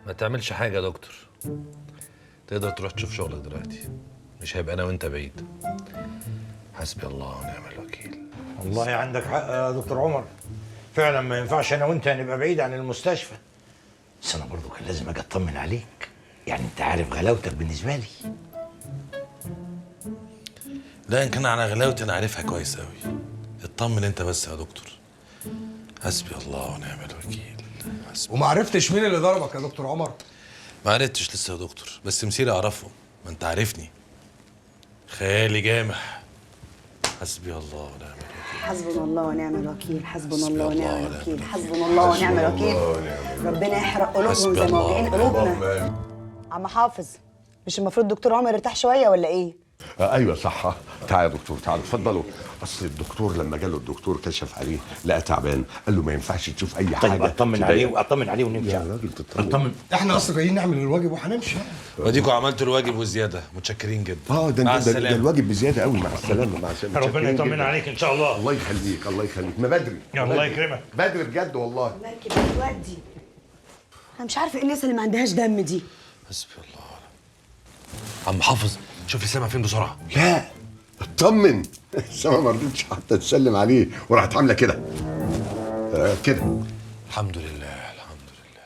ما تعملش حاجة يا دكتور. تقدر تروح تشوف شغلك دلوقتي، مش هيبقى أنا وأنت بعيد. حسبي الله ونعم الوكيل. والله عندك حق يا دكتور عمر، فعلا ما ينفعش أنا وأنت نبقى بعيد عن المستشفى. بس أنا برضه كان لازم أجي أطمن عليك، يعني أنت عارف غلاوتك بالنسبة لي. لا، إن كان على غلاوتي أنا عارفها كويس أوي. اطمن أنت بس يا دكتور. حسبي الله ونعم الوكيل. وما عرفتش مين اللي ضربك يا دكتور عمر؟ ما عرفتش لسه يا دكتور، بس مسيري أعرفهم، ما أنت عارفني. خيالي جامح. حسبي الله ونعم الوكيل. حسبنا الله ونعم الوكيل، حسبنا الله حسبي ونعم الله الوكيل، ونعم حسبنا الله ونعم الوكيل. ربنا يحرق قلوبهم حسبي زي ما الله واجعين ونعم قلوبنا. عم حافظ، مش المفروض دكتور عمر يرتاح شويه ولا ايه؟ ايوه صح. تعال يا دكتور، تعال اتفضلوا. اصل الدكتور لما جاله الدكتور كشف عليه لقى تعبان، قال له ما ينفعش تشوف اي حاجه. طيب أطمن عليه وأطمن عليه ونمشي. يا راجل تطمن. أطمن. احنا اصلا جايين نعمل الواجب وهنمشي. وديكوا عملتوا الواجب وزيادة، متشكرين جدا. ده مع ده السلامة. الواجب بزياده قوي. مع السلامه. مع السلامه. ربنا متشكرين يطمن جداً. عليك إن شاء الله. الله يخليك، الله يخليك. ما بدري. يا الله يكرمك. بدري بجد والله. مركب بتودي. انا مش عارفه ايه الناس اللي ما عندهاش دم دي. حسبي الله ونعم. عم حافظ، شوف لي سامع فين بسرعة. لا اطمن. سما ما رضتش حتى تسلم عليه وراحت عامله كده كده. الحمد لله.